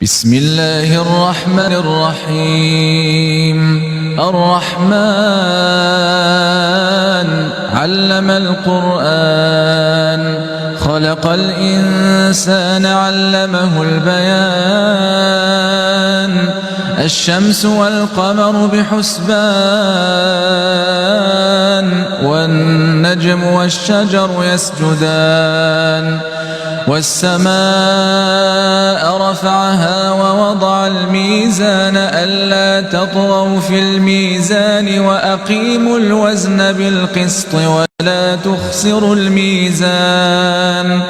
بسم الله الرحمن الرحيم الرحمن علم القرآن خلق الإنسان علمه البيان الشمس والقمر بحسبان والنجم والشجر يسجدان والسماء رفعها ووضع الميزان ألا تطغوا في الميزان وأقيموا الوزن بالقسط ولا تخسروا الميزان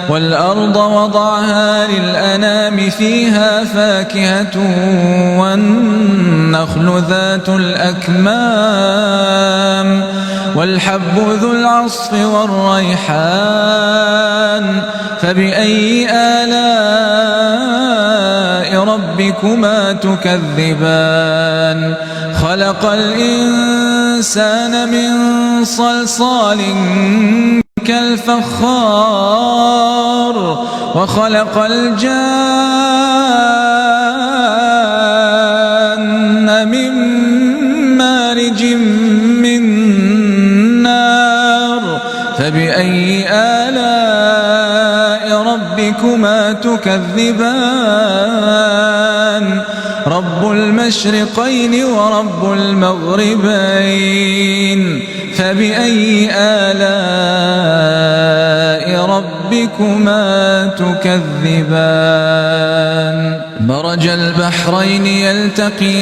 والأرض وضعها للأنام فيها فاكهة والنخل ذات الأكمام والحب ذو العصف والريحان فبأي آلاء ربكما تكذبان خلق الإنسان من صلصال كالفخار وخلق الجان من مارج من نار فبأي آلاء ربكما تكذبان رب المشرقين ورب المغربين فبأي آلاء ربكما تكذبان مرج البحرين يلتقيان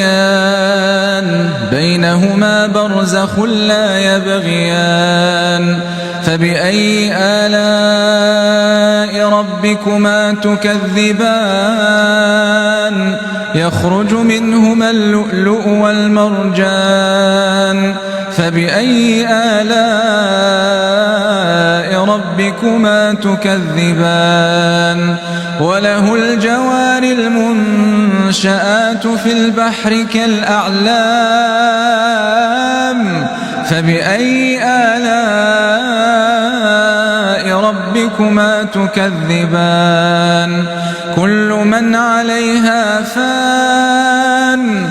بينهما برزخ لا يبغيان فبأي آلاء ربكما تكذبان يخرج منهما اللؤلؤ والمرجان فبأي آلاء ربكما تكذبان وله الجوار المنشآت في البحر كالأعلام فبأي آلاء ربكما تكذبان كل من عليها فان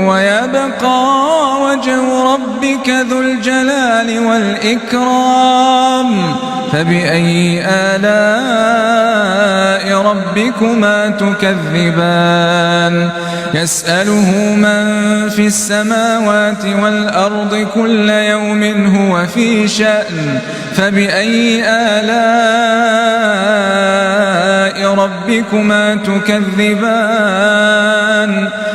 ويبقى وجه ربك ذو الجلال والإكرام فبأي آلاء ربكما تكذبان يسأله من في السماوات والأرض كل يوم هو في شأن فبأي آلاء ربكما تكذبان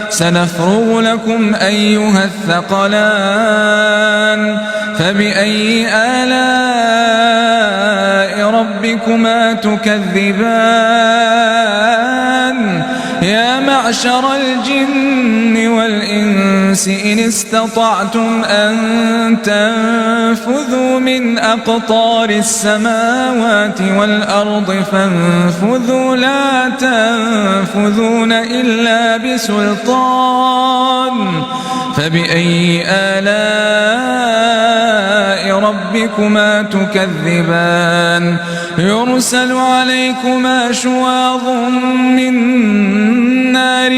سنفرغ لكم أيها الثقلان فبأي آلاء ربكما تكذبان يا معشر الجن والإنس إن استطعتم أن تنفذوا من أقطار السماوات والأرض فانفذوا لا تنفذون إلا بسلطان فبأي آلاء ربكما تكذبان يرسل عليكما شواظ من نار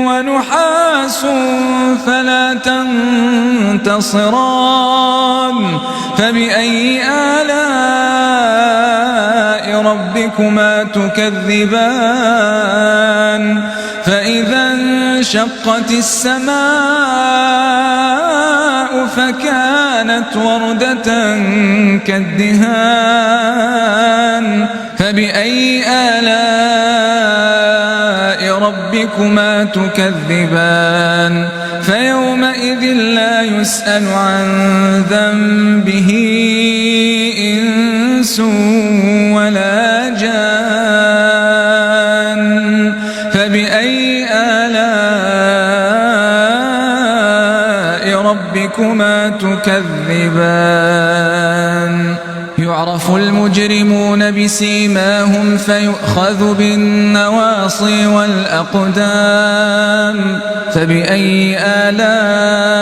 ونحاس فلا تنتصران فبأي آلاء ربكما تكذبان فإذا انشقت السماء فكانت وردة كالدهان فبأي آلاء ربكما تكذبان فيومئذ لا يسأل عن ذنبه إنس ولا جان فبأي آلاء ربكما تكذبان يعرف المجرمون بسيماهم فيؤخذ بالنواصي والأقدام فبأي آلاء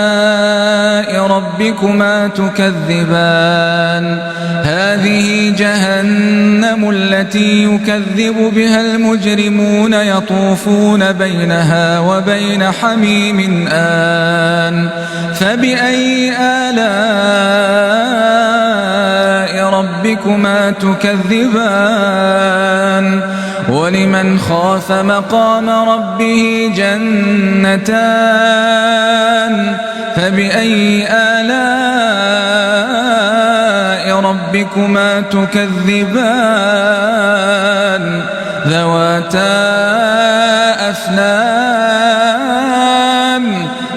ربكما تكذبان هذه جهنم التي يكذب بها المجرمون يطوفون بينها وبين حميم آن فبأي آلاء ربكما تكذبان ولمن خاف مقام ربه جنتان فبأي آلاء ربكما تكذبان ذواتا أفنان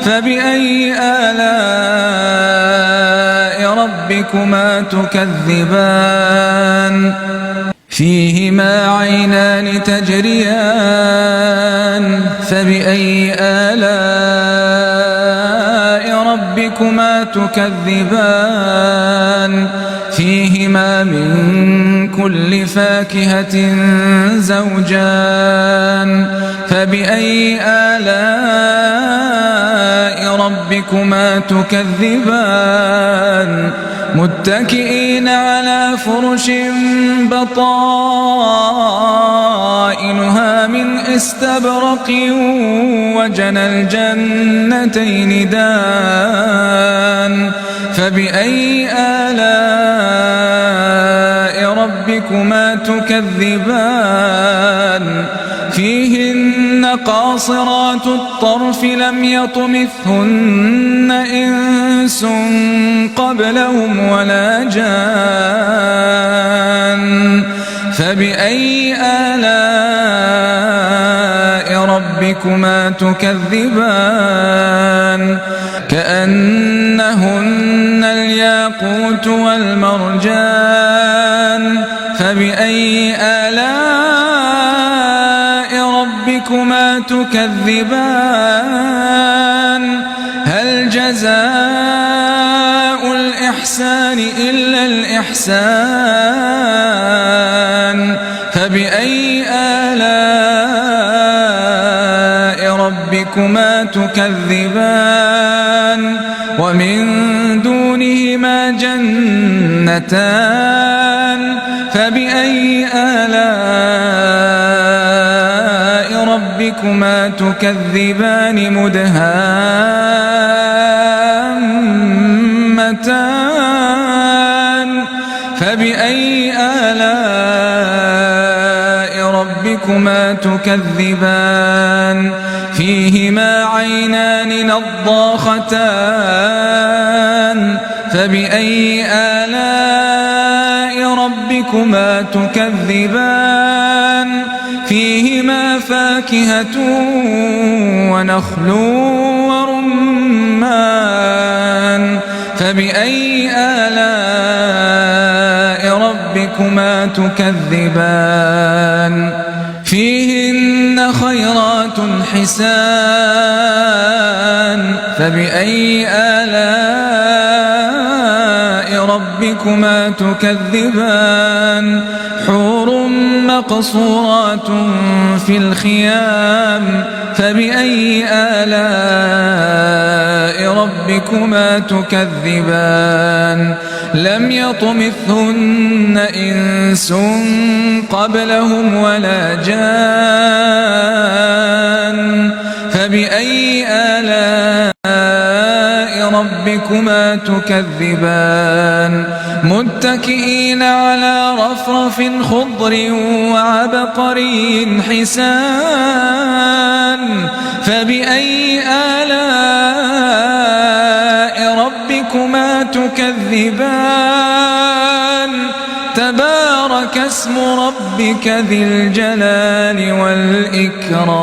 فبأي آلاء ربكما تكذبان فيهما عينان تجريان فبأي آلاء ربكما تكذبان فيهما من كل فاكهة زوجان فبأي آلاء ربكما تكذبان متكئين على فرش بطائنها من استبرق وجنى الجنتين دان فبأي آلاء ربكما تكذبان فيهن قاصرات الطرف لم يطمثهن إنس قبلهم ولا جان فبأي آلاء ربكما تكذبان كأنهن الياقوت والمرجان فبأي آلاء ربكما تكذبان هل جزاء الإحسان إلا الإحسان فبأي آلاء ربكما تكذبان ومن دونهما جنتان فبأي آلاء ربكما تكذبان مدهامتان فبأي آلاء ربكما تكذبان فيهما عينان نضاختان فبأي آلاء ربكما تكذبان فيهما فاكهة ونخل ورمان فبأي آلاء ربكما تكذبان فيهن خيرات حسان فبأي آلاء ربكما تكذبان حور مقصورات في الخيام فبأي آلاء ربكما تكذبان لم يطمثهن إنس قبلهم ولا جان فبأي آلاء ربكما تكذبان متكئين على رفرف خضر وعبقري حسان فبأي آلاء ربكما تكذبان تبارك اسم ربك ذي الجلال والإكرام